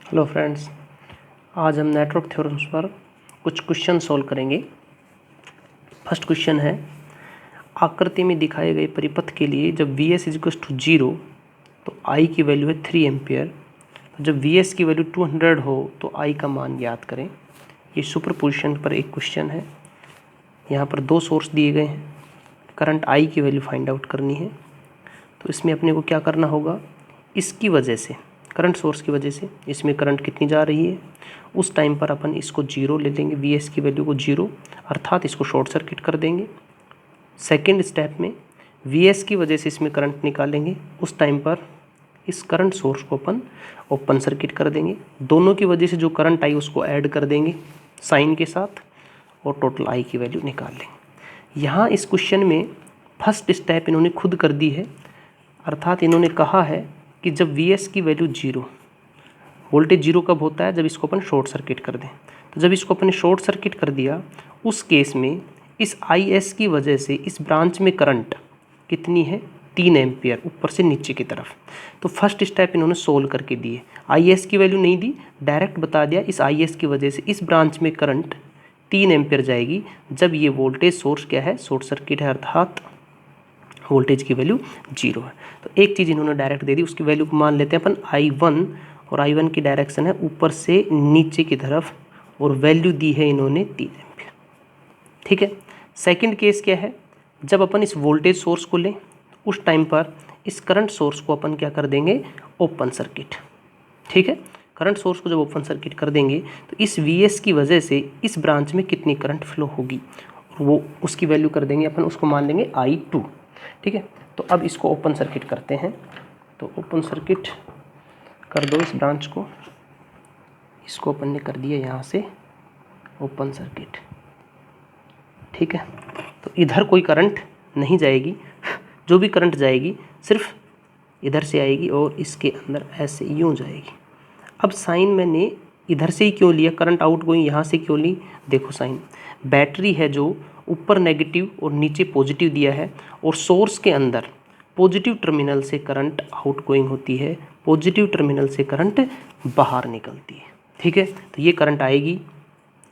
Hello friends, आज हम network theorems पर कुछ क्वेश्चन सॉल्व करेंगे। फर्स्ट क्वेश्चन है, आकृति में दिखाए गए परिपथ के लिए जब Vs इज टू 0 तो I की वैल्यू है 3 एम्पियर। तो जब Vs की वैल्यू 200 हो तो I का मान ज्ञात करें। ये सुपरपोजिशन पर एक क्वेश्चन है। यहाँ पर दो सोर्स दिए गए हैं, करंट I की वैल्यू फाइंड आउट करनी है। तो इसमें अपने को क्या करना होगा, इसकी वजह से, करंट सोर्स की वजह से इसमें करंट कितनी जा रही है, उस टाइम पर अपन इसको 0 ले लेंगे, Vs की वैल्यू को 0, अर्थात इसको शॉर्ट सर्किट कर देंगे। सेकेंड स्टेप में Vs की वजह से इसमें करंट निकालेंगे, उस टाइम पर इस करंट सोर्स को अपन ओपन सर्किट कर देंगे। दोनों की वजह से जो करंट आई उसको ऐड कर देंगे साइन के साथ और टोटल आई की वैल्यू निकाल लेंगे। यहाँ इस क्वेश्चन में फर्स्ट स्टेप इन्होंने खुद कर दी है, अर्थात इन्होंने कहा है कि जब Vs की वैल्यू 0, वोल्टेज 0 कब होता है, जब इसको अपन शॉर्ट सर्किट कर दें। तो जब इसको अपन शॉर्ट सर्किट कर दिया, उस केस में इस Is की वजह से इस ब्रांच में करंट कितनी है, 3 एम्पियर ऊपर से नीचे की तरफ। तो फर्स्ट स्टेप इन्होंने सोल्व करके दिए, Is की वैल्यू नहीं दी, डायरेक्ट बता दिया इस Is की वजह से इस ब्रांच में करंट 3 एम्पियर जाएगी जब ये वोल्टेज सोर्स क्या है, शॉर्ट सर्किट है, अर्थात वोल्टेज की वैल्यू 0 है। तो एक चीज़ इन्होंने डायरेक्ट दे दी, उसकी वैल्यू को मान लेते हैं अपन I1, और I1 की डायरेक्शन है ऊपर से नीचे की तरफ, और वैल्यू दी है इन्होंने 3 एम्पियर। ठीक है। सेकंड केस क्या है, जब अपन इस वोल्टेज सोर्स को लें, उस टाइम पर इस करंट सोर्स को अपन क्या कर देंगे, ओपन सर्किट। ठीक है। करंट सोर्स को जब ओपन सर्किट कर देंगे तो इस Vs की वजह से इस ब्रांच में कितनी करंट फ्लो होगी, वो उसकी वैल्यू कर देंगे अपन, उसको मान लेंगे I2। ठीक है। तो अब इसको ओपन सर्किट करते हैं। तो ओपन सर्किट कर दो इस ब्रांच को, इसको अपन ने कर दिया यहाँ से ओपन सर्किट। ठीक है। तो इधर कोई करंट नहीं जाएगी, जो भी करंट जाएगी सिर्फ इधर से आएगी और इसके अंदर ऐसे यूँ जाएगी। अब साइन मैंने इधर से ही क्यों लिया, करंट आउट गोइंग यहाँ से क्यों ली, देखो साइन बैटरी है जो ऊपर नेगेटिव और नीचे पॉजिटिव दिया है, और सोर्स के अंदर पॉजिटिव टर्मिनल से करंट आउट गोइंग होती है, पॉजिटिव टर्मिनल से करंट बाहर निकलती है। ठीक है। तो ये करंट आएगी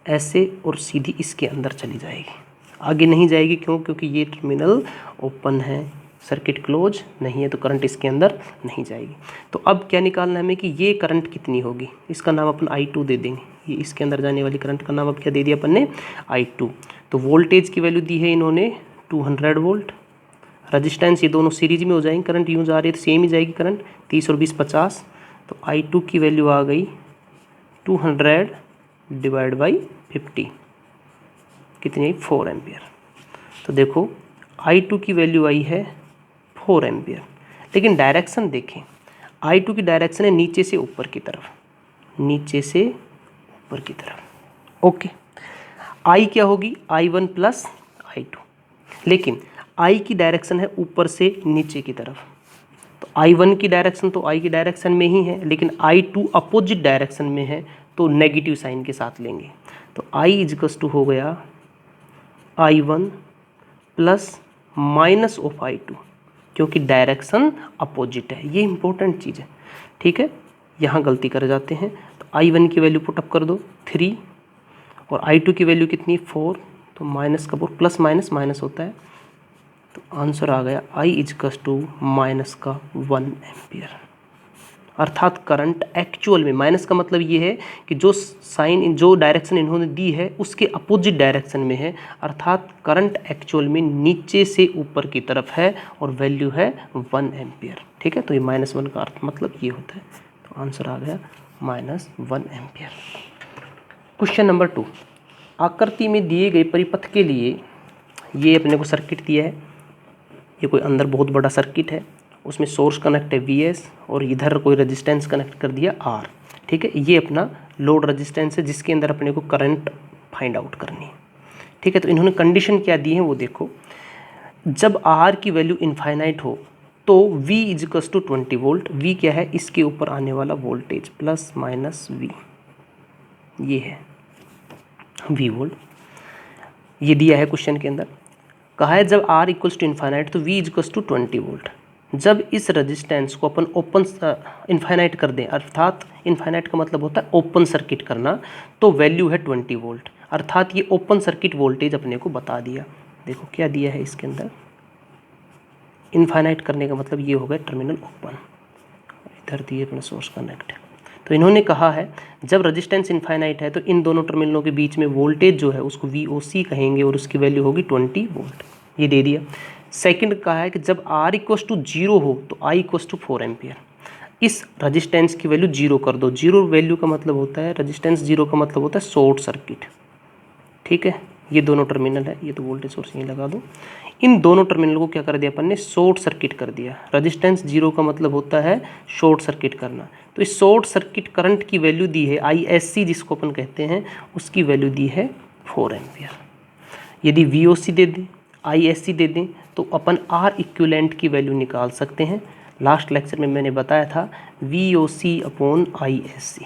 ऐसे और सीधी इसके अंदर चली जाएगी, आगे नहीं जाएगी। क्यों? क्योंकि ये टर्मिनल ओपन है, सर्किट क्लोज नहीं है, तो करंट इसके अंदर नहीं जाएगी। तो अब क्या निकालना है हमें कि ये करंट कितनी होगी, इसका नाम अपन I2 दे देंगे। ये इसके अंदर जाने वाली करंट का नाम अब क्या दे दिया अपन ने, I2। तो वोल्टेज की वैल्यू दी है इन्होंने 200 वोल्ट। रजिस्टेंस ये दोनों सीरीज में हो जाएंगे, करंट यूँ जा रही है तो सेम ही जाएगी करंट, 30 और 20 50। तो I2 की वैल्यू आ गई 200 डिवाइड बाई 50, कितनी आई, 4 एम्पियर। तो देखो I2 की वैल्यू आई है 4 एम्पियर, लेकिन डायरेक्शन देखें, I2 की डायरेक्शन है नीचे से ऊपर की तरफ, नीचे से ऊपर की तरफ। ओके। I क्या होगी, I1 प्लस I2, लेकिन I की डायरेक्शन है ऊपर से नीचे की तरफ। तो I1 की डायरेक्शन तो I की डायरेक्शन में ही है, लेकिन I2 अपोजिट डायरेक्शन में है, तो नेगेटिव साइन के साथ लेंगे। तो I इजकस टू हो गया I1 plus minus of I2, क्योंकि डायरेक्शन अपोजिट है, ये इंपॉर्टेंट चीज़ है। ठीक है। यहाँ गलती कर जाते हैं। तो I1 की वैल्यू पुटअप कर दो 3, और I2 की वैल्यू कितनी, 4, तो माइनस का प्लस माइनस माइनस होता है, तो आंसर आ गया I इजकस टू माइनस का 1 एम्पियर। अर्थात करंट एक्चुअल में, माइनस का मतलब ये है कि जो साइन, जो डायरेक्शन इन्होंने दी है उसके अपोजिट डायरेक्शन में है, अर्थात करंट एक्चुअल में नीचे से ऊपर की तरफ है और वैल्यू है 1 एम्पियर। ठीक है। तो ये -1 का अर्थ मतलब ये होता है। तो आंसर आ गया -1 एम्पियर। क्वेश्चन नंबर 2, आकृति में दिए गए परिपथ के लिए ये अपने को सर्किट दिया है, ये कोई अंदर बहुत बड़ा सर्किट है, उसमें सोर्स कनेक्ट है Vs और इधर कोई रेजिस्टेंस कनेक्ट कर दिया R। ठीक है। ये अपना लोड रेजिस्टेंस है जिसके अंदर अपने को करंट फाइंड आउट करनी है। ठीक है। तो इन्होंने कंडीशन क्या दी है वो देखो, जब R की वैल्यू इनफाइनाइट हो तो V इजकस टू 20 वोल्ट, V क्या है, इसके ऊपर आने वाला वोल्टेज प्लस माइनस V, ये है V वोल्ट, ये दिया है क्वेश्चन के अंदर। कहा है जब R इक्वल्स टू इनफाइनाइट तो V इजकल्स टू 20 वोल्ट। जब इस रजिस्टेंस को अपन ओपन इनफाइनाइट कर दें, अर्थात इनफाइनाइट का मतलब होता है ओपन सर्किट करना, तो वैल्यू है 20 वोल्ट, अर्थात ये ओपन सर्किट वोल्टेज अपने को बता दिया। देखो क्या दिया है इसके अंदर, इनफाइनाइट करने का मतलब ये हो गया टर्मिनल ओपन, इधर दिए अपना सोर्स कनेक्ट। तो इन्होंने कहा है जब रेजिस्टेंस इनफाइनाइट है तो इन दोनों टर्मिनलों के बीच में वोल्टेज जो है उसको VOC कहेंगे और उसकी वैल्यू होगी 20 वोल्ट, ये दे दिया। सेकंड कहा है कि जब R इक्वस टू 0 हो तो I इक्वस टू 4 एम्पियर, इस रजिस्टेंस की वैल्यू 0 कर दो। 0 वैल्यू का मतलब होता है, रजिस्टेंस 0 का मतलब होता है शॉर्ट सर्किट, ठीक है। ये दोनों टर्मिनल है, ये तो वोल्टेज सोर्स यहीं लगा दो। इन दोनों टर्मिनल को क्या कर दिया अपन ने, शॉर्ट सर्किट कर दिया। रेजिस्टेंस 0 का मतलब होता है शॉर्ट सर्किट करना, तो इस शॉर्ट सर्किट करंट की वैल्यू दी है ISC जिसको अपन कहते हैं, उसकी वैल्यू दी है 4 एम्पियर। यदि VOC दे दें, ISC दे दें, तो अपन R इक्विवेलेंट की वैल्यू निकाल सकते हैं। लास्ट लेक्चर में मैंने बताया था VOC upon ISC,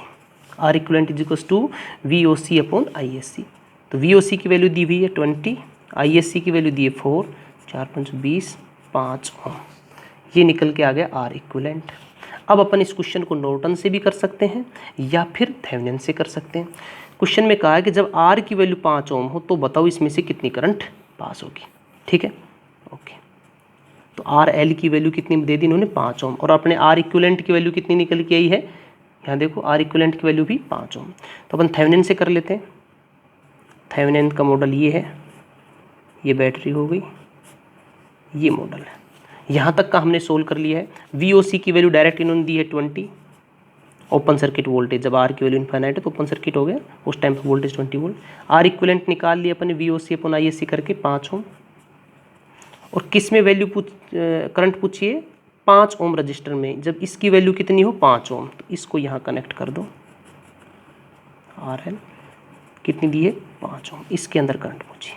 R equivalent is equals to VOC upon ISC। तो VOC की वैल्यू दी हुई है 20, ISC की वैल्यू दी है 4, 4 5 20, 5 ओम, ये निकल के आ गया R इक्विवेलेंट। अब अपन इस क्वेश्चन को नॉर्टन से भी कर सकते हैं या फिर थेवेनिन से कर सकते हैं। क्वेश्चन में कहा है कि जब R की वैल्यू 5 ओम हो तो बताओ इसमें से कितनी करंट पास होगी, ठीक है, ओके। तो RL की वैल्यू कितनी दे दी इन्होंने, 5 ओम, और अपने R इक्विवेलेंट की वैल्यू कितनी निकल के आई है, यहाँ देखो R इक्विवेलेंट की वैल्यू भी 5 ओम। तो अपन थेवेनिन से कर लेते हैं। थेवेनिन का मॉडल ये है, ये बैटरी हो गई, ये मॉडल है। यहाँ तक का हमने सोल्व कर लिया है। VOC की वैल्यू डायरेक्ट इन्होंने दी है 20, ओपन सर्किट वोल्टेज, जब R की वैल्यू इनफाइनाइट है तो ओपन सर्किट हो गया, उस टाइम पर वोल्टेज 20 वोल्ट। R इक्विवेलेंट निकाल लिया अपने VOC अपॉन ISC करके 5 ओम, और किस में वैल्यू करंट पूछिए, 5 ओम रजिस्टर में। जब इसकी वैल्यू कितनी हो, 5 ओम, तो इसको यहाँ कनेक्ट कर दो, RL कितनी दी है, 5 ओम, इसके अंदर करंट पूछिए,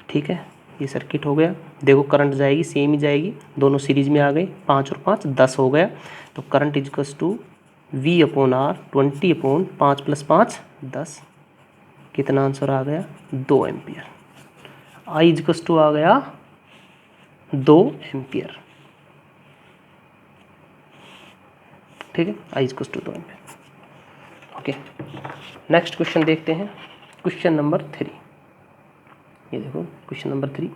ठीक है। ये सर्किट हो गया, देखो करंट जाएगी सेम ही जाएगी, दोनों सीरीज में आ गए, 5 और 5 10 हो गया। तो करंट इजकस to V upon R 20 upon 5 + 5 10, कितना आंसर आ गया, 2 एम्पियर। I इजकस टू आ गया 2 एम्पियर, ठीक है, I इजकस to 2 ampere, okay. Next question देखते हैं, क्वेश्चन नंबर 3। ये देखो क्वेश्चन नंबर 3,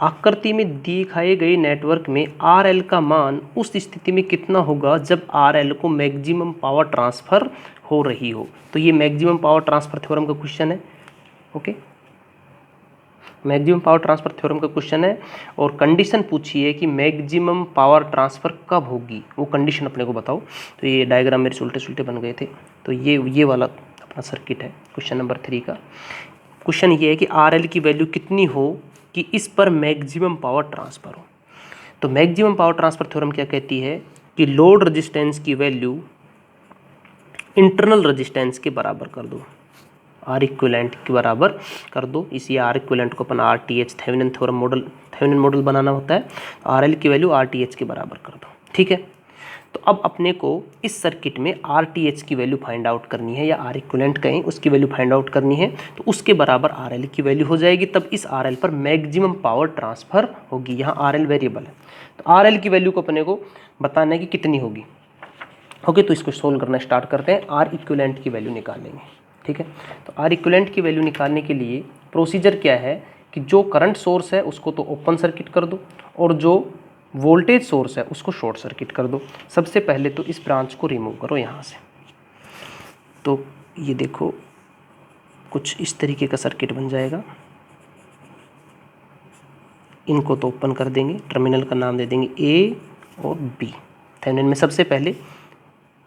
आकृति में दिखाए गए नेटवर्क में RL का मान उस स्थिति में कितना होगा जब RL को मैक्सिमम पावर ट्रांसफर हो रही हो। तो ये मैक्सिमम पावर ट्रांसफर थ्योरम का क्वेश्चन है, okay, maximum power transfer theorem का क्वेश्चन है, और कंडीशन पूछी है कि मैक्सिमम पावर ट्रांसफर कब होगी, वो कंडीशन अपने को बताओ। तो ये डायग्राम मेरे उल्टे सुल्टे बन गए थे, तो ये वाला अपना सर्किट है क्वेश्चन नंबर 3 का। क्वेश्चन ये है कि RL की वैल्यू कितनी हो कि इस पर मैक्सिमम पावर ट्रांसफर हो। तो मैक्सिमम पावर ट्रांसफर थ्योरम क्या कहती है कि लोड रेजिस्टेंस की वैल्यू इंटरनल रेजिस्टेंस के बराबर कर दो, R इक्विवेलेंट के बराबर कर दो। इसी R इक्विवेलेंट को अपन RTH Thevenin theorem model, Thevenin model बनाना होता है, RL की वैल्यू RTH के बराबर कर दो, ठीक है। तो अब अपने को इस सर्किट में RTH की वैल्यू फाइंड आउट करनी है, या R इक्विवेलेंट कहें, उसकी वैल्यू फाइंड आउट करनी है। तो उसके बराबर RL की वैल्यू हो जाएगी, तब इस RL पर मैक्सिमम पावर ट्रांसफर होगी। यहाँ RL वेरिएबल है, तो RL की वैल्यू को अपने को बताना है कि कितनी होगी, ओके। तो इसको सोल्व करना स्टार्ट करते हैं। R इक्विवेलेंट की वैल्यू निकालेंगे, ठीक है। तो R इक्विवेलेंट की वैल्यू निकालने के लिए प्रोसीजर क्या है कि जो करंट सोर्स है उसको तो ओपन सर्किट कर दो, और जो वोल्टेज सोर्स है उसको शॉर्ट सर्किट कर दो। सबसे पहले तो इस ब्रांच को रिमूव करो यहाँ से। तो ये देखो कुछ इस तरीके का सर्किट बन जाएगा। इनको तो ओपन कर देंगे, टर्मिनल का नाम दे देंगे A और B। थेवेनिन में सबसे पहले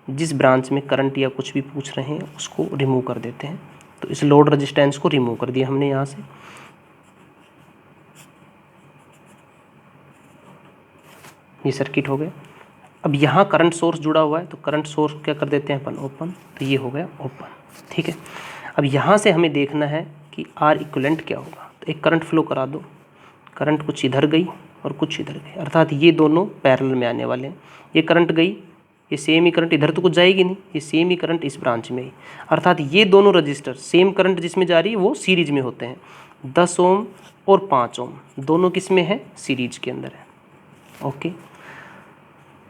जिस ब्रांच में करंट या कुछ भी पूछ रहे हैं उसको रिमूव कर देते हैं। तो इस लोड रेजिस्टेंस को रिमूव कर दिया हमने यहाँ से। ये सर्किट हो गया। अब यहाँ करंट सोर्स जुड़ा हुआ है, तो करंट सोर्स क्या कर देते हैं अपन, ओपन। तो ये हो गया ओपन, ठीक है। अब यहाँ से हमें देखना है कि R इक्विवेलेंट क्या होगा। तो एक करंट फ्लो करा दो, करंट कुछ इधर गई और कुछ इधर गई, अर्थात ये दोनों पैरेलल में आने वाले हैं। ये करंट गई, ये सेम ही करंट इधर तो कुछ जाएगी नहीं, ये सेम ही करंट इस ब्रांच में ही, अर्थात ये दोनों रजिस्टर सेम करंट जिसमें जा रही है वो सीरीज में होते हैं। 10 ओम और 5 ओम दोनों किस में है, सीरीज के अंदर है, ओके।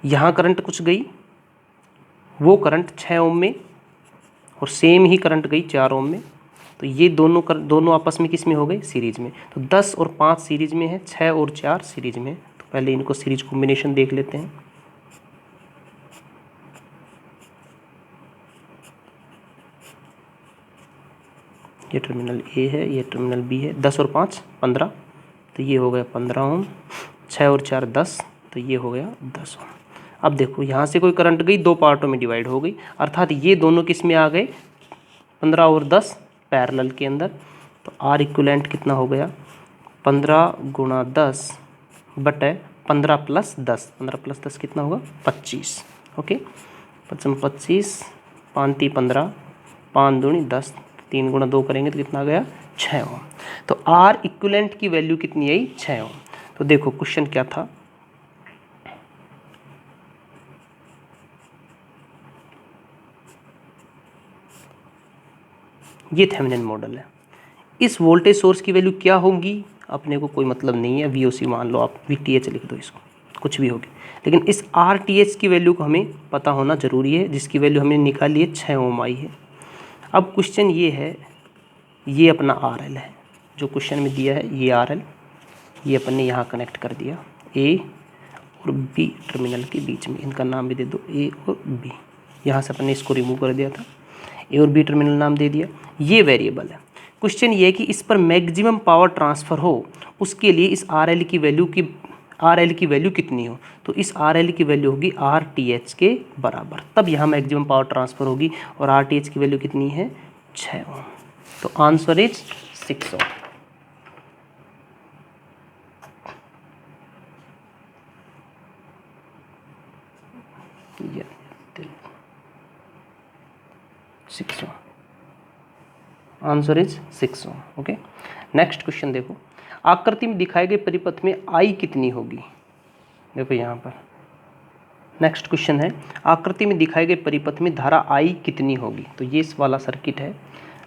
यहाँ करंट कुछ गई, वो करंट 6 ओम में, और सेम ही करंट गई 4 ओम में। तो ये दोनों आपस में किस में हो गए, सीरीज में। तो 10 और 5 सीरीज में है, 6 और 4 सीरीज में। तो पहले इनको सीरीज कॉम्बिनेशन देख लेते हैं। ये टर्मिनल ए है, ये टर्मिनल बी है। 10 और 5 15, तो ये हो गया 15 ओम। 6 और 4 10, तो ये हो गया 10 ओम। अब देखो यहाँ से कोई करंट गई, दो पार्टों में डिवाइड हो गई, अर्थात ये दोनों किस में आ गए, 15 और 10 पैरेलल के अंदर। तो आर इक्विवेलेंट कितना हो गया, 15 गुणा 10 बटे 15 प्लस 10, 15 प्लस 10 कितना होगा, 25। ओके, 25, 5 × 15, 5 दूनी 10, 3 गुणा 2 करेंगे तो कितना आ गया, 6 ओम। तो आर इक्विवेलेंट की वैल्यू कितनी आई, 6 ओम। तो देखो क्वेश्चन क्या था, ये थेवेनिन मॉडल है। इस वोल्टेज सोर्स की वैल्यू क्या होगी अपने को कोई मतलब नहीं है, वीओसी मान लो आप, वीटीएच लिख दो इसको, कुछ भी होगी। लेकिन इस आरटीएच की वैल्यू को हमें पता होना जरूरी है, जिसकी वैल्यू हमने निकाली है 6 ओम आई है। अब क्वेश्चन ये है, ये अपना आरएल है जो क्वेश्चन में दिया है, ये आरएल, ये अपन ने यहाँ कनेक्ट कर दिया ए और बी टर्मिनल के बीच में, इनका नाम भी दे दो ए और बी। यहाँ से अपन ने इसको रिमूव कर दिया था, ए और बी टर्मिनल नाम दे दिया। ये वेरिएबल है। क्वेश्चन ये है कि इस पर मैक्सिमम पावर ट्रांसफ़र हो, उसके लिए इस आरएल की वैल्यू कितनी हो। तो इस आरएल की वैल्यू होगी आरटीएच के बराबर, तब यहाँ मैक्सिमम पावर ट्रांसफ़र होगी। और आरटीएच की वैल्यू कितनी है, 6 ओम। तो answer is 6 ohm. Answer is 6 ohm. Okay, next question देखो, आकृति में दिखाए गए परिपथ में आई कितनी होगी। देखो यहाँ पर नेक्स्ट क्वेश्चन है, आकृति में दिखाए गए परिपथ में धारा आई कितनी होगी। तो ये इस वाला सर्किट है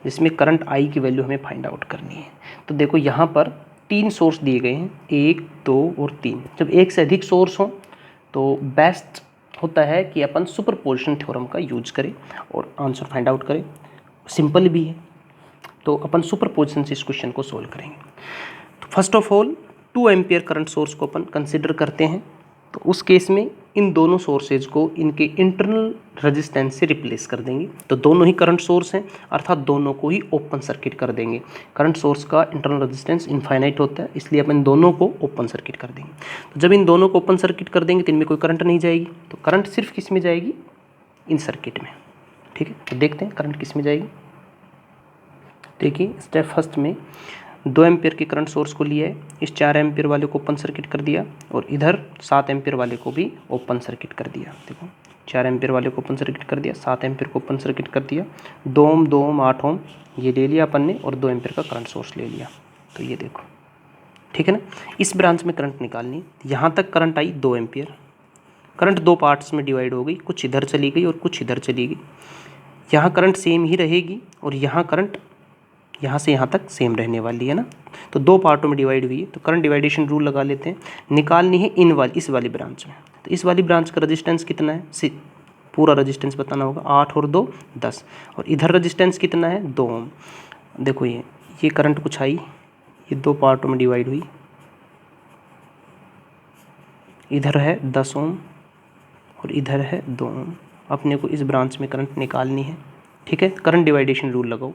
जिसमें करंट आई की वैल्यू हमें फाइंड आउट करनी है। तो देखो यहाँ पर 3 सोर्स दिए गए हैं, 1 2 और 3। जब एक से अधिक सोर्स हो तो बेस्ट होता है कि अपन सुपरपोजिशन थ्योरम का यूज करें और आंसर फाइंड आउट करें। सिंपल भी है, तो अपन सुपरपोजिशन से इस क्वेश्चन को सोल्व करेंगे। तो first of all 2 ampere current source को अपन कंसिडर करते हैं। तो उस केस में इन दोनों सोर्सेज को इनके इंटरनल रेजिस्टेंस से रिप्लेस कर देंगे। तो दोनों ही करंट सोर्स हैं, अर्थात दोनों को ही ओपन सर्किट कर देंगे। करंट सोर्स का इंटरनल रेजिस्टेंस इनफाइनाइट होता है, इसलिए अपन दोनों को ओपन सर्किट कर देंगे। तो जब इन दोनों को ओपन सर्किट कर देंगे तो इनमें कोई करंट नहीं जाएगी। तो करंट सिर्फ किस में जाएगी, इन सर्किट में। ठीक है, तो देखते हैं करंट किस में जाएगी। देखिए स्टेप फर्स्ट में 2 एम्पियर के करंट सोर्स को लिया है, इस 4 एम्पियर वाले को ओपन सर्किट कर दिया और इधर 7 एम्पियर वाले को भी ओपन सर्किट कर दिया। देखो 4 एम्पियर वाले को ओपन सर्किट कर दिया, 7 एम्पियर को ओपन सर्किट कर दिया। 2 ओम 2 ओम 8 ओम ये ले लिया अपन ने और 2 एम्पियर का करंट सोर्स ले लिया। तो ये देखो, ठीक है ना। इस ब्रांच में करंट निकालनी, यहाँ तक current I 2 ampere. Current 2 parts में डिवाइड हो गई, कुछ इधर चली गई और कुछ इधर चली गई। यहाँ करंट सेम ही रहेगी और यहाँ करंट यहाँ से यहाँ तक सेम रहने वाली है ना। तो 2 पार्टों में डिवाइड हुई है, तो करंट डिवाइडेशन रूल लगा लेते हैं। निकालनी है इस वाली ब्रांच में। तो इस वाली ब्रांच का रेजिस्टेंस कितना है, पूरा रेजिस्टेंस बताना होगा, 8 और 2 10। और इधर रेजिस्टेंस कितना है, 2 ओम। देखो ये करंट कुछ आई, ये 2 पार्टों में डिवाइड हुई, इधर है 10 ओम और इधर है 2 ओम। अपने को इस ब्रांच में करंट निकालनी है। ठीक है, करंट डिवाइडेशन रूल लगाओ।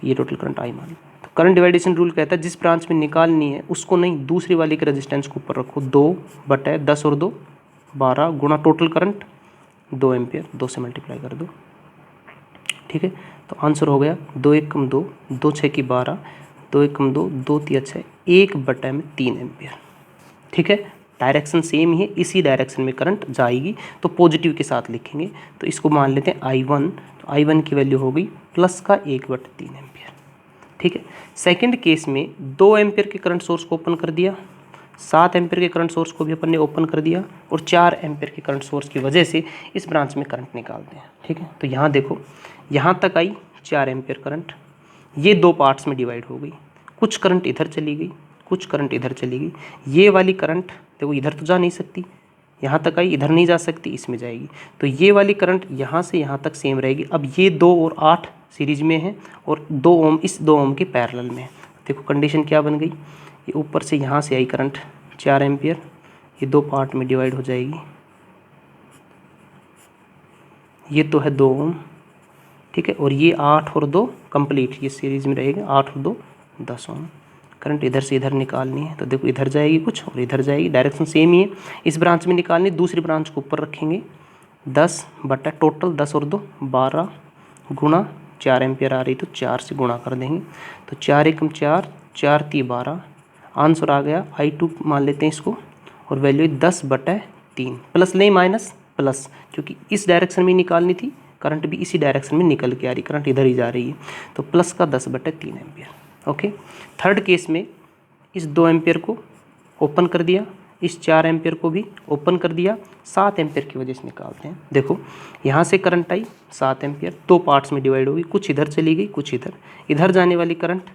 तो ये टोटल करंट आई मान। तो करंट डिवाइडेशन रूल कहता है जिस ब्रांच में निकालनी है उसको नहीं, दूसरी वाले के रेजिस्टेंस को ऊपर रखो। 2/10 और 2 12 गुणा टोटल करंट 2 एम्पियर, 2 से मल्टीप्लाई कर दो। ठीक है, तो आंसर हो गया 2 1 कम 2, 2 6 की 12, 2 1 कम 2, 2 3 6, 1/3 एम्पियर। ठीक है, डायरेक्शन सेम ही है, इसी डायरेक्शन में करंट जाएगी, तो पॉजिटिव के साथ लिखेंगे। तो इसको मान लेते हैं I1। तो I1 की वैल्यू हो गई प्लस का 1/3 एम्पियर। ठीक है, सेकंड केस में 2 एम्पियर के करंट सोर्स को ओपन कर दिया, 7 एम्पियर के करंट सोर्स को भी अपन ने ओपन कर दिया और 4 एम्पियर के करंट सोर्स की वजह से इस ब्रांच में करंट निकालते हैं। ठीक है, तो यहाँ देखो, यहाँ तक आई 4 एम्पियर करंट, ये 2 पार्ट्स में डिवाइड हो गई, कुछ करंट इधर चली गई, कुछ करंट इधर चली गई। ये वाली करंट देखो इधर तो जा नहीं सकती, यहाँ तक आई, इधर नहीं जा सकती, इसमें जाएगी। तो ये वाली करंट यहाँ से यहाँ तक सेम रहेगी। अब ये 2 और 8 सीरीज में है और 2 ओम इस 2 ओम के पैरेलल में है। देखो कंडीशन क्या बन गई, ये ऊपर से यहाँ से आई करंट 4 एम्पियर, ये 2 पार्ट में डिवाइड हो जाएगी। ये तो है 2 ओम, ठीक है, और ये 8 और 2 कंप्लीट, ये सीरीज में रहेगा, 8 और 2 10 ओम। करंट इधर से इधर निकालनी है, तो देखो इधर जाएगी कुछ और इधर जाएगी, डायरेक्शन सेम ही है। इस ब्रांच में निकालनी, दूसरी ब्रांच को ऊपर रखेंगे। 10 बटा टोटल 10 और 2 12 गुणा 4 एम्पियर आ रही, तो 4 से गुणा कर देंगे। तो 4 एकम 4, 4 × 3 = 12। आंसर आ गया I2 मान लेते हैं इसको, और वैल्यू 10/3। प्लस नहीं माइनस प्लस, क्योंकि इस डायरेक्शन में निकालनी थी, करंट भी इसी डायरेक्शन में निकल के आ रही, करंट इधर ही जा रही है, तो प्लस का 10/3 एम्पियर। ओके, थर्ड केस में इस 2 एम्पियर को ओपन कर दिया, इस 4 एम्पियर को भी ओपन कर दिया, 7 एम्पियर की वजह से निकालते हैं। देखो यहाँ से करंट आई 7 एम्पियर, 2 पार्ट्स में डिवाइड होगी, कुछ इधर चली गई कुछ इधर। इधर जाने वाली करंट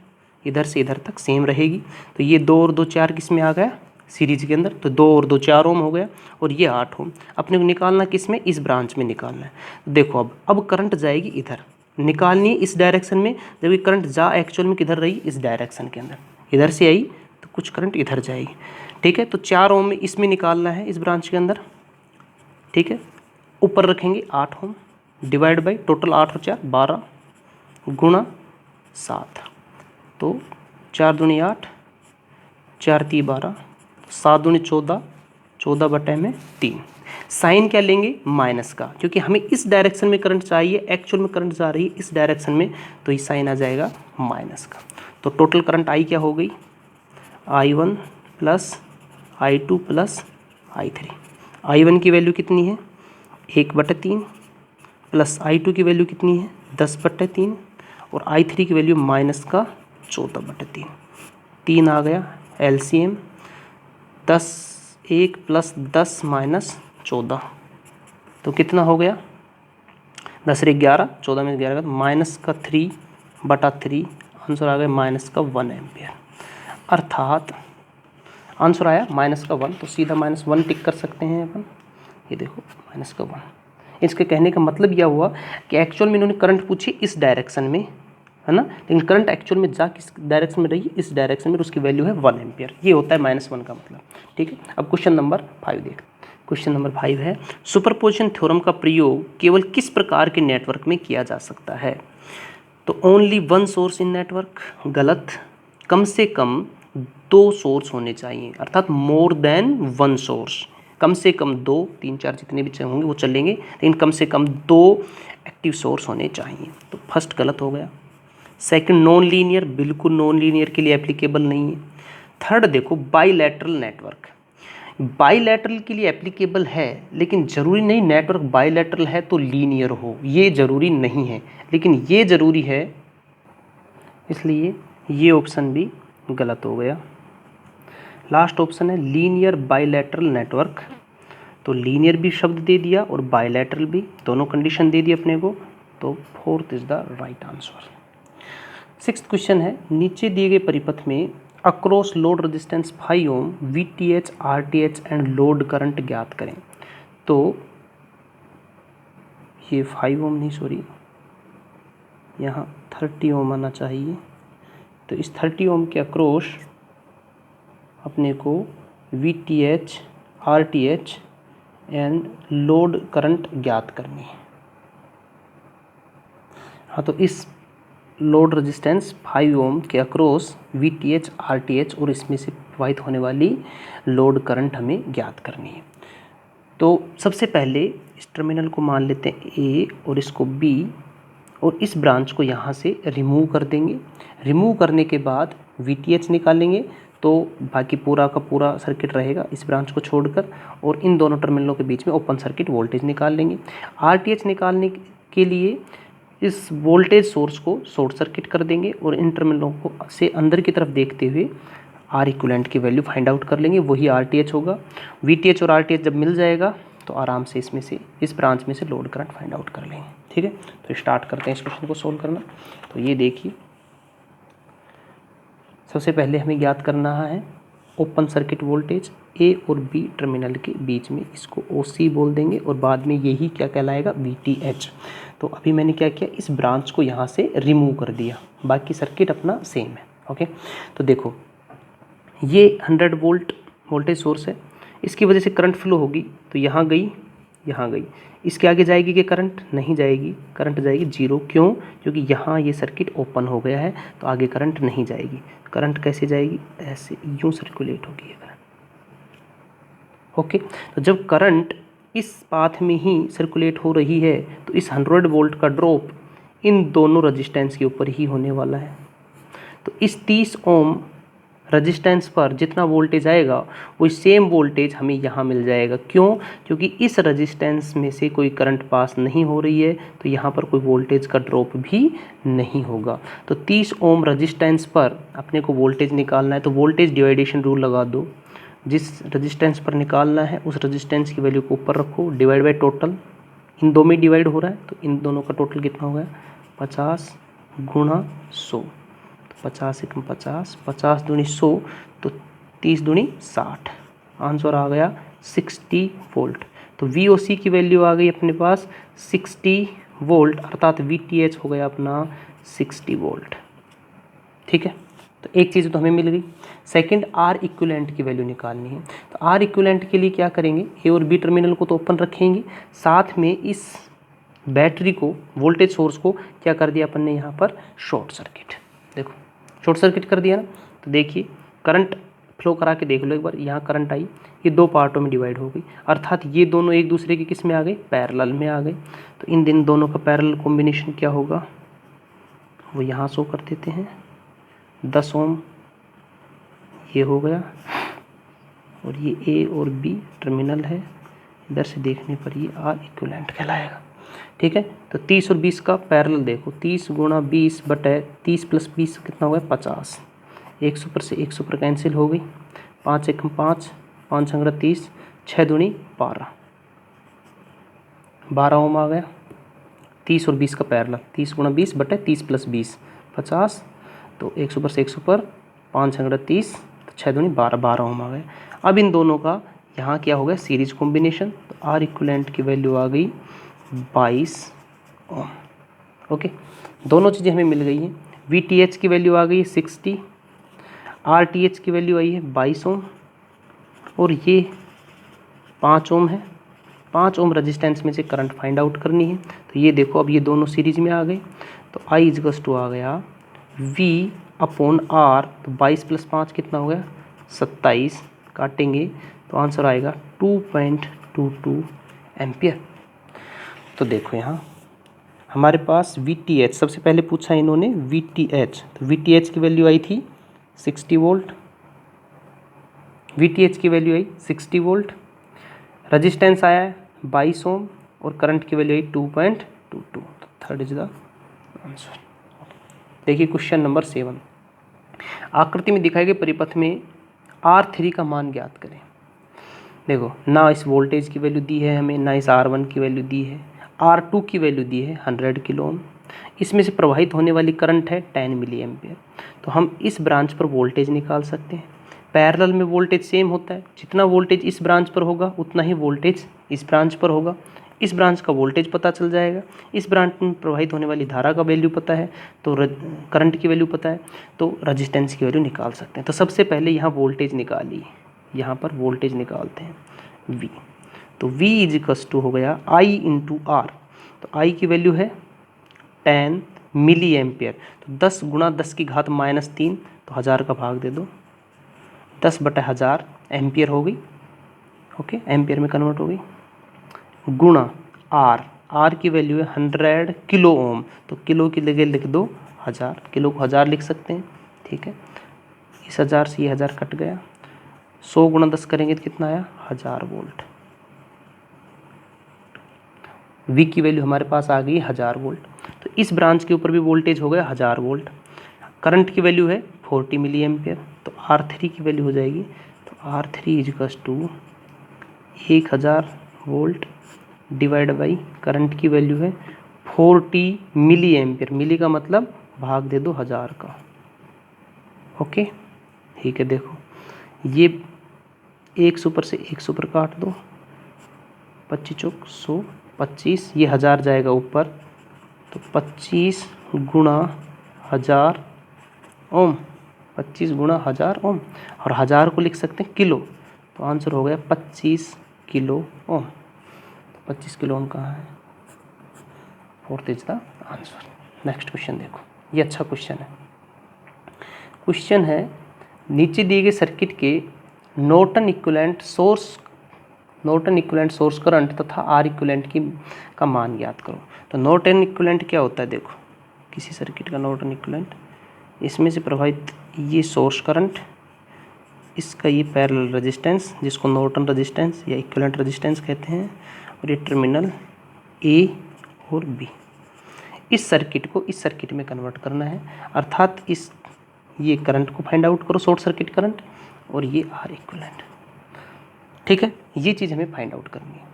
इधर से इधर तक सेम रहेगी। तो ये 2 और 2 4 किस में आ गया, सीरीज के अंदर, तो 2 और 2 4 ओम हो गया, और ये 8 ओम। अपने को निकालना किस में, इस ब्रांच में निकालना है। देखो अब करंट जाएगी इधर, निकालनी है इस डायरेक्शन में, जबकि करंट जा एक्चुअल में किधर रही, इस डायरेक्शन के अंदर, इधर से आई तो कुछ करंट इधर जाएगी, ठीक है। तो 4 ओम में इसमें निकालना है, इस ब्रांच के अंदर, ठीक है। ऊपर रखेंगे 8 ओम, डिवाइड बाई टोटल 8 और 4 12 गुणा 7, तो 4 दूनी 8, 4 × 3 = 12, 7 दूनी 14, 14/3। साइन क्या लेंगे, माइनस का, क्योंकि हमें इस डायरेक्शन में करंट चाहिए, एक्चुअल में करंट जा रही है इस डायरेक्शन में, तो ये साइन आ जाएगा माइनस का। तो टोटल करंट आई क्या हो गई, I1 + I2 + I3। I1 की वैल्यू कितनी है, 1/3, प्लस I2 की वैल्यू कितनी है, 10/3, और I3 की वैल्यू -14/3। 3 आ गया LCM, 10 1 + 10 - 14, तो कितना हो गया, 10 × 11, 14 में 11 का -3/3, आंसर आ गया -1 एम्पियर। अर्थात आंसर आया -1, तो सीधा -1 टिक कर सकते हैं अपन। ये देखो -1। इसके कहने का मतलब यह हुआ कि एक्चुअल में इन्होंने करंट पूछी इस डायरेक्शन में, है ना, लेकिन करंट एक्चुअल में जा किस डायरेक्शन में रही, इस डायरेक्शन में, उसकी वैल्यू है 1 एम्पियर। ये होता है -1 का मतलब, ठीक है। अब क्वेश्चन नंबर 5 देख, क्वेश्चन नंबर 5 है, सुपरपोजिशन थ्योरम का प्रयोग केवल किस प्रकार के नेटवर्क में किया जा सकता है। तो ओनली 1 सोर्स इन नेटवर्क, गलत। कम से कम 2 सोर्स होने चाहिए, अर्थात मोर देन 1 सोर्स। कम से कम 2, 3 4 जितने भी होंगे वो चलेंगे, लेकिन कम से कम 2 एक्टिव सोर्स होने चाहिए। तो फर्स्ट गलत हो गया। सेकंड नॉन लीनियर, बिल्कुल नॉन लीनियर के लिए एप्लीकेबल नहीं है। थर्ड देखो बाईलैटरल नेटवर्क, बाईलैटरल के लिए एप्लीकेबल है, लेकिन ज़रूरी नहीं नेटवर्क बाईलैटरल है तो लीनियर हो, ये ज़रूरी नहीं है, लेकिन ये ज़रूरी है, इसलिए ये ऑप्शन भी गलत हो गया। लास्ट ऑप्शन है लीनियर बाईलैटरल नेटवर्क, तो लीनियर भी शब्द दे दिया और बाईलैटरल भी, दोनों कंडीशन दे दी अपने को, तो fourth is the right answer. 6th question है, नीचे दिए गए परिपथ में across load resistance 5 ohm VTH RTH and load current ज्ञात करें। तो ये 5 ओम नहीं, सॉरी, यहाँ 30 ओम आना चाहिए। तो इस 30 ओम के अक्रॉस अपने को VTH RTH and load current ज्ञात करनी है। हाँ, तो इस लोड रेजिस्टेंस 5 ओम के अक्रॉस VTH RTH और इसमें से प्रवाहित होने वाली लोड करंट हमें ज्ञात करनी है। तो सबसे पहले इस टर्मिनल को मान लेते हैं A और इसको B, और इस ब्रांच को यहाँ से रिमूव कर देंगे। रिमूव करने के बाद VTH निकालेंगे, तो बाकी पूरा का पूरा सर्किट रहेगा इस ब्रांच को छोड़कर, और इन दोनों टर्मिनलों के बीच में ओपन सर्किट वोल्टेज निकाल लेंगे। RTH निकालने के लिए इस वोल्टेज सोर्स को शॉर्ट सर्किट कर देंगे, और इन टर्मिनलों को से अंदर की तरफ देखते हुए R इक्विवेलेंट की वैल्यू फाइंड आउट कर लेंगे, वही RTH होगा। VTH और RTH जब मिल जाएगा तो आराम से इसमें से, इस ब्रांच में से लोड करंट फाइंड आउट कर लेंगे, ठीक है। तो स्टार्ट करते हैं इस क्वेश्चन को सोल्व करना। तो ये देखिए, सबसे पहले हमें ज्ञात करना है ओपन सर्किट वोल्टेज ए और बी टर्मिनल के बीच में, इसको OC बोल देंगे और बाद में यही क्या कहलाएगा, VTH। तो अभी मैंने क्या किया, इस ब्रांच को यहाँ से रिमूव कर दिया, बाकी सर्किट अपना सेम है। ओके, तो देखो ये 100 वोल्ट वोल्टेज सोर्स है, इसकी वजह से करंट फ्लो होगी, तो यहाँ गई, यहाँ गई, इसके आगे जाएगी कि करंट नहीं जाएगी, करंट जाएगी 0। क्यों? क्योंकि यहाँ ये सर्किट ओपन हो गया है, तो आगे करंट नहीं जाएगी। करंट कैसे जाएगी, ऐसे यूँ सर्कुलेट होगी ये करंट। ओके, तो जब करंट इस पाथ में ही सर्कुलेट हो रही है, तो इस 100 वोल्ट का ड्रॉप इन दोनों रजिस्टेंस के ऊपर ही होने वाला है। तो इस 30 ओम रजिस्टेंस पर जितना वोल्टेज आएगा वो सेम वोल्टेज हमें यहाँ मिल जाएगा। क्यों? क्योंकि इस रजिस्टेंस में से कोई करंट पास नहीं हो रही है, तो यहाँ पर कोई वोल्टेज का ड्रॉप भी नहीं होगा। तो 30 ओम रजिस्टेंस पर अपने को वोल्टेज निकालना है, तो वोल्टेज डिवाइडेशन रूल लगा दो। जिस रजिस्टेंस पर निकालना है उस रजिस्टेंस की वैल्यू को ऊपर रखो, डिवाइड बाई टोटल, इन दो में डिवाइड हो रहा है, तो इन दोनों का टोटल कितना हो गया, 50 गुणा 100, 50 एकम 50, 50 दूनी 100, तो 30 दूनी 60, आंसर आ गया 60 वोल्ट। तो VOC की वैल्यू आ गई अपने पास 60 वोल्ट, अर्थात VTH हो गया अपना 60 वोल्ट। ठीक है, तो एक चीज़ तो हमें मिल गई। सेकंड, R इक्विवेलेंट की वैल्यू निकालनी है। तो R इक्विवेलेंट के लिए क्या करेंगे, A और B टर्मिनल को तो ओपन रखेंगे, साथ में इस बैटरी को, वोल्टेज सोर्स को क्या कर दिया अपन ने यहाँ पर, शॉर्ट सर्किट। देखो शॉर्ट सर्किट कर दिया ना, तो देखिए करंट फ्लो करा के देख लो एक बार, यहाँ करंट आई, ये दो पार्टों में डिवाइड हो गई, अर्थात ये दोनों एक दूसरे के किस में आ गए, पैरेलल में आ गए। तो इन दोनों का पैरेलल कॉम्बिनेशन क्या होगा, वो यहाँ शो कर देते हैं, 10 ओम ये हो गया, और ये A और B टर्मिनल है, इधर से देखने पर ये R इक्विवेलेंट कहलाएगा। ठीक है, तो 30 और 20 का पैरेलल देखो, 30 गुणा 20 बटे 30 प्लस 20 कितना हो गया, 50, 100 पर से 100 पर कैंसिल हो गई, 5 एकम 5, 5 अंगड़ा 30, 6 दूनी 12, 12 ओम आ गया। 30 और 20 का पैरेलल, 30 गुणा 20 बटे 30 प्लस 20 50, तो 100 पर से 100 पर, 5 अंगड़ा 30, तो 6 दूनी 12, 12 ओम आ गया। अब इन दोनों का यहाँ क्या हो गया, सीरीज कॉम्बिनेशन, तो R इक्विवेलेंट की वैल्यू आ गई 22 ओम। ओके, दोनों चीज़ें हमें मिल गई हैं। VTH की वैल्यू आ गई है 60, RTH की वैल्यू आई है 22 ओम, और ये 5 ओम है। 5 ओम रजिस्टेंस में से करंट फाइंड आउट करनी है, तो ये देखो अब ये दोनों सीरीज में आ गए, तो I = आ गया V/R, तो 22 + 5 कितना हो गया, 27, काटेंगे तो आंसर आएगा 2.22 एम्पियर। तो देखो यहाँ हमारे पास VTH, सबसे पहले पूछा इन्होंने VTH, तो VTH की वैल्यू आई थी 60 वोल्ट, VTH की वैल्यू आई 60 वोल्ट, रजिस्टेंस आया है 22 ओम, और करंट की वैल्यू आई 2.22, तो थर्ड इज द आंसर। देखिए क्वेश्चन नंबर 7, आकृति में दिखाए गए परिपथ में R3 का मान ज्ञात करें। देखो ना इस वोल्टेज की वैल्यू दी है हमें, ना इस R1 की वैल्यू दी है, R2 की वैल्यू दी है 100 किलो ओम, इसमें से प्रवाहित होने वाली करंट है 10 मिली एम्पियर। तो हम इस ब्रांच पर वोल्टेज निकाल सकते हैं। पैरेलल में वोल्टेज सेम होता है, जितना वोल्टेज इस ब्रांच पर होगा उतना ही वोल्टेज इस ब्रांच पर होगा। इस ब्रांच का वोल्टेज पता चल जाएगा, इस ब्रांच में प्रवाहित होने वाली धारा का वैल्यू पता है, तो करंट की वैल्यू पता है, तो रजिस्टेंस की वैल्यू निकाल सकते हैं। तो सबसे पहले यहाँ वोल्टेज निकाली, यहाँ पर वोल्टेज निकालते हैं V, तो V हो गया I × R, तो I की वैल्यू है 10 मिली एम्पियर, तो 10 गुणा 10 की घात -3, तो 1000 का भाग दे दो, 10/1000 एम्पियर हो गई। ओके, एम्पियर में कन्वर्ट हो गई, गुणा R की वैल्यू है 100 किलो ओम, तो किलो की जगह लिख दो 1000, किलो को 1000 लिख सकते हैं। ठीक है, इस 1000 से ये 1000 कट गया, 100 गुणा 10 करेंगे तो कितना आया, 1000 वोल्ट। V की वैल्यू हमारे पास आ गई 1000 वोल्ट, तो इस ब्रांच के ऊपर भी वोल्टेज हो गया 1000 वोल्ट। करंट की वैल्यू है 40 मिली एम्पियर, तो R3 की वैल्यू हो जाएगी, तो R3 = 1000 volt divide by current की वैल्यू है 40 मिली एम्पियर, मिली का मतलब भाग दे दो 1000 का। ओके, ठीक है, देखो ये 100 पर से 100 पर काट दो, 25 चौक 125, ये 1000 जाएगा ऊपर, तो 25 गुणा 1000 ओम, 25 गुणा 1000 ओम, और 1000 को लिख सकते हैं किलो, तो आंसर हो गया 25 किलो ओम। 25 किलो ओम कहाँ है? 4th is the answer. Next question देखो, ये अच्छा क्वेश्चन है। क्वेश्चन है नीचे दिए गए सर्किट के नॉर्टन इक्विवेलेंट सोर्स करंट तथा आर इक्विवेलेंट का मान ज्ञात करो। तो नॉर्टन इक्विवेलेंट क्या होता है? देखो, किसी सर्किट का नॉर्टन इक्विवेलेंट, इसमें से प्रवाहित ये सोर्स करंट, इसका ये पैरेलल रेजिस्टेंस जिसको नॉर्टन रेजिस्टेंस या इक्विवेलेंट रेजिस्टेंस कहते हैं, और ये टर्मिनल ए और बी। इस सर्किट को इस सर्किट में कन्वर्ट करना है, अर्थात ये करंट को फाइंड आउट करो, शॉर्ट सर्किट करंट, और ये आर इक्विवेलेंट। ठीक है, ये चीज़ हमें फाइंड आउट करनी है।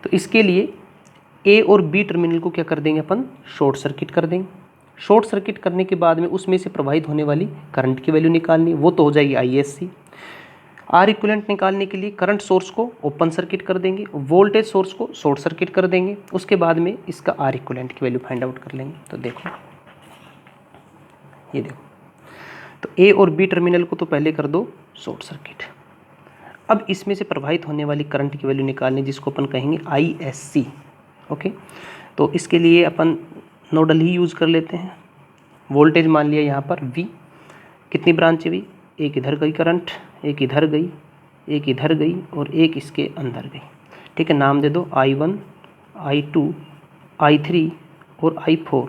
तो इसके लिए ए और बी टर्मिनल को क्या कर देंगे अपन? शॉर्ट सर्किट कर देंगे। शॉर्ट सर्किट करने के बाद में उसमें से प्रवाहित होने वाली करंट की वैल्यू निकालनी, वो तो हो जाएगी ISC। आर इक्विवेलेंट निकालने के लिए करंट सोर्स को ओपन सर्किट कर देंगे, वोल्टेज सोर्स को शॉर्ट सर्किट कर देंगे, उसके बाद में इसका आर इक्विवेलेंट की वैल्यू फाइंड आउट कर लेंगे। तो देखो, ये देखो, तो ए और बी टर्मिनल को तो पहले कर दो शॉर्ट सर्किट। अब इसमें से प्रवाहित होने वाली करंट की वैल्यू निकालनी, जिसको अपन कहेंगे ISC। ओके, तो इसके लिए अपन नोडल ही यूज़ कर लेते हैं। वोल्टेज मान लिया यहाँ पर V, कितनी ब्रांच है V? एक इधर गई करंट, एक इधर गई, एक इधर गई, और एक इसके अंदर गई। ठीक है, नाम दे दो I1, I2, I3 और I4।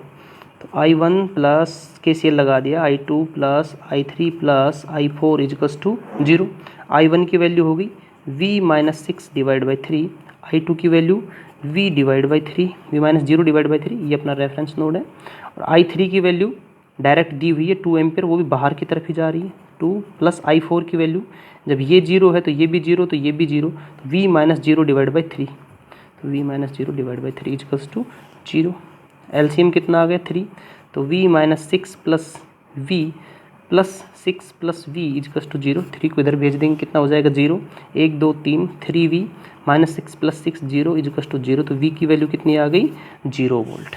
तो I1 प्लस KCL लगा दिया, I2 plus I3 plus I4 equals to 0। I1 की वैल्यू होगी V-6 डिवाइड बाई 3, I2 की value V divide by 3, V-0 divide by 3, ये अपना रेफरेंस नोड है। और I3 की वैल्यू डायरेक्ट दी हुई है 2 एम्पियर, वो भी बाहर की तरफ ही जा रही है 2, प्लस I4 की वैल्यू, जब ये 0 है तो ये भी 0, तो ये भी 0, तो V-0 डिवाइड बाई 3, तो V-0 divide by 3 equals to 0। LCM कितना आ गया? 3, तो V-6 plus V plus 6 plus V equals to 0। 3 को इधर भेज देंगे, कितना हो जाएगा? 0, 1 2 3, 3V -6 प्लस 6 0 इजकल्स टू 0। तो V की वैल्यू कितनी आ गई? 0 वोल्ट।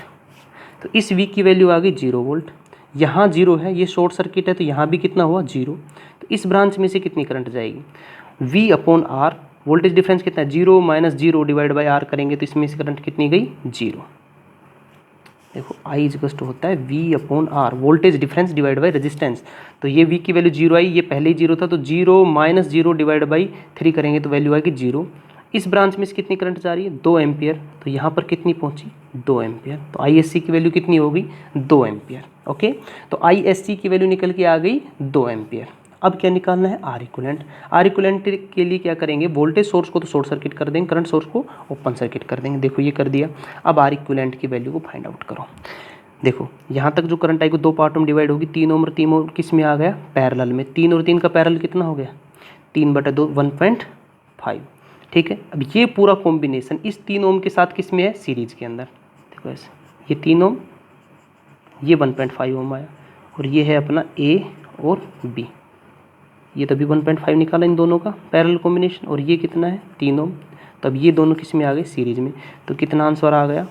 तो इस V की वैल्यू आ गई 0 वोल्ट। यहाँ 0 है, ये शॉर्ट सर्किट है, तो यहाँ भी कितना हुआ? 0। तो इस ब्रांच में से कितनी करंट जाएगी? V/R, वोल्टेज डिफरेंस कितना है? 0 - 0 डिवाइड बाई R करेंगे तो इसमें से करंट कितनी गई? 0। देखो, I इजकल्स टू होता है V/R, voltage difference divide by resistance. तो ये V की वैल्यू 0 आई, ये पहले ही 0 था, तो 0 - 0 डिवाइड बाई 3 करेंगे तो वैल्यू आएगी 0। इस ब्रांच में से कितनी करंट जा रही है? 2 एम्पियर। तो यहाँ पर कितनी पहुँची? 2 एम्पियर। तो ISC की वैल्यू कितनी होगी? 2 एम्पियर। ओके, तो ISC की वैल्यू निकल के आ गई 2 एम्पियर। अब क्या निकालना है? Are equivalent. आर इक्विवेलेंट के लिए क्या करेंगे? वोल्टेज सोर्स को तो शॉर्ट सर्किट कर देंगे, करंट सोर्स को ओपन सर्किट कर देंगे। देखो, ये कर दिया। अब आर इक्विवेलेंट की वैल्यू को फाइंड आउट करो। देखो, यहाँ तक जो करंट आएगी 2 पार्टों में डिवाइड होगी। 3 ओम और 3 ओम किस में आ गया? पैरेलल में। 3 और 3 का पैरेलल कितना हो गया? 3/2, 1.5। ठीक है, अब ये पूरा कॉम्बिनेशन इस 3 ओम के साथ किस में है? सीरीज के अंदर। देखो ऐसे, ये 3 ओम, ये 1.5 ओम आया, और ये है अपना A और B। ये तभी 1.5 निकाला इन दोनों का पैरेलल कॉम्बिनेशन, और ये कितना है? 3 ओम। तब ये दोनों किस में आ गए? सीरीज में। तो कितना आंसर आ गया?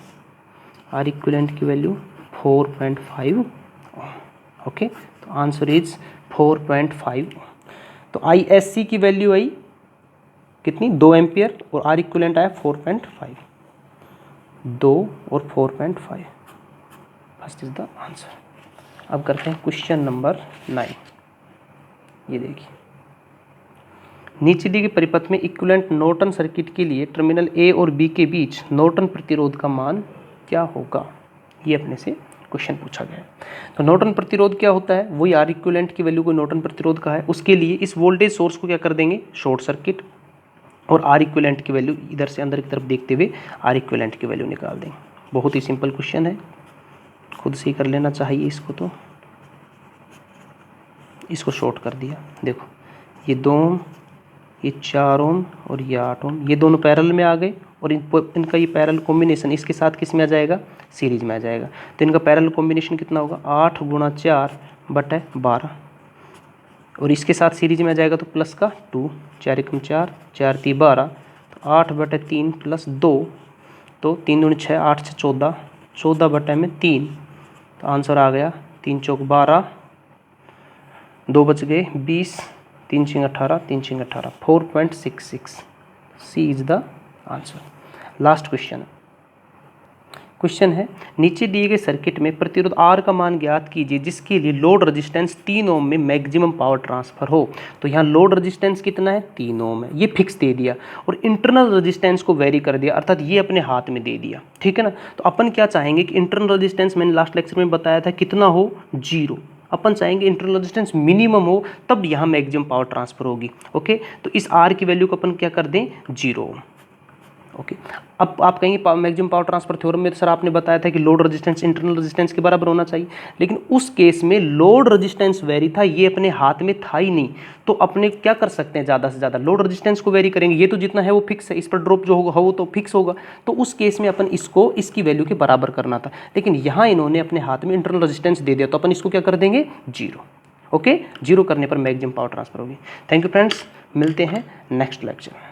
आर इक्विवेलेंट की वैल्यू 4.5 ओम। ओके, तो आंसर इज 4.5 ओम। तो ISC की वैल्यू आई कितनी? 2 एम्पियर, और आर इक्विवेलेंट आया 4.5। 2 और 4.5, फर्स्ट इज द आंसर। अब करते हैं क्वेश्चन नंबर 9। ये देखिए, नीचे दी गई परिपथ में इक्विवेलेंट नॉर्टन सर्किट के लिए टर्मिनल A और B के बीच नॉर्टन प्रतिरोध का मान क्या होगा? ये अपने से क्वेश्चन पूछा गया है। तो नॉर्टन प्रतिरोध क्या होता है? वही आर इक्विवेलेंट की वैल्यू को नॉर्टन प्रतिरोध का है। उसके लिए इस वोल्टेज सोर्स को क्या कर देंगे? शॉर्ट सर्किट, और आर इक्विवेलेंट की वैल्यू इधर से अंदर की तरफ देखते हुए आर इक्विवेलेंट की वैल्यू निकाल देंगे। बहुत ही सिंपल क्वेश्चन है, खुद से ही कर लेना चाहिए इसको। तो इसको शॉर्ट कर दिया। देखो, ये 2 ओम, ये 4 ओम और ये 8 ओम, ये दोनों पैरेलल में आ गए, और इनका ये पैरेलल कॉम्बिनेशन इसके साथ किस में आ जाएगा? सीरीज में आ जाएगा। तो इनका पैरेलल कॉम्बिनेशन कितना होगा? 8 × 4/12। और इसके साथ सीरीज में आ जाएगा तो प्लस का 2, 4 एकम 4, 4 × 3 12, तो 8/3 प्लस 2, तो 3 दूनी 6, 8 6 14, 14/3, तो आंसर आ गया 3 चौक 12, 2 बच गए 20, 3 6 18, 3 6 18, 4.66। C is the answer. Last question है नीचे दिए गए सर्किट में प्रतिरोध R का मान ज्ञात कीजिए जिसके लिए लोड रेजिस्टेंस 3 ओम में मैक्सिमम पावर ट्रांसफर हो। तो यहाँ लोड रेजिस्टेंस कितना है, 3 ओम है, ये फिक्स दे दिया, और इंटरनल रेजिस्टेंस को वेरी कर दिया, अर्थात ये अपने हाथ में दे दिया, ठीक है ना। तो अपन क्या चाहेंगे कि इंटरनल रेजिस्टेंस मैंने लास्ट लेक्चर में बताया था कितना हो, 0। अपन चाहेंगे इंटरनल रेजिस्टेंस मिनिमम हो, तब यहाँ मैक्सिमम पावर ट्रांसफर होगी। ओके, तो इस R की वैल्यू को अपन क्या कर दें, 0। ओके, अब आप कहेंगे मैक्सिमम पावर ट्रांसफर थ्योरम में तो सर आपने बताया था कि लोड रेजिस्टेंस इंटरनल रेजिस्टेंस के बराबर होना चाहिए, लेकिन उस केस में लोड रेजिस्टेंस वेरी था, ये अपने हाथ में था ही नहीं। तो अपने क्या कर सकते हैं, ज़्यादा से ज़्यादा लोड रेजिस्टेंस को वेरी करेंगे, ये तो जितना है वो फिक्स है, इस पर ड्रॉप जो होगा वो तो फिक्स होगा। तो उस केस में अपन इसको इसकी वैल्यू के बराबर करना था, लेकिन यहाँ इन्होंने अपने हाथ में इंटरनल रेजिस्टेंस दे दिया, तो अपन इसको क्या कर देंगे, 0। ओके, 0 करने पर मैक्सिमम पावर ट्रांसफर होगी। थैंक यू फ्रेंड्स, मिलते हैं नेक्स्ट लेक्चर में।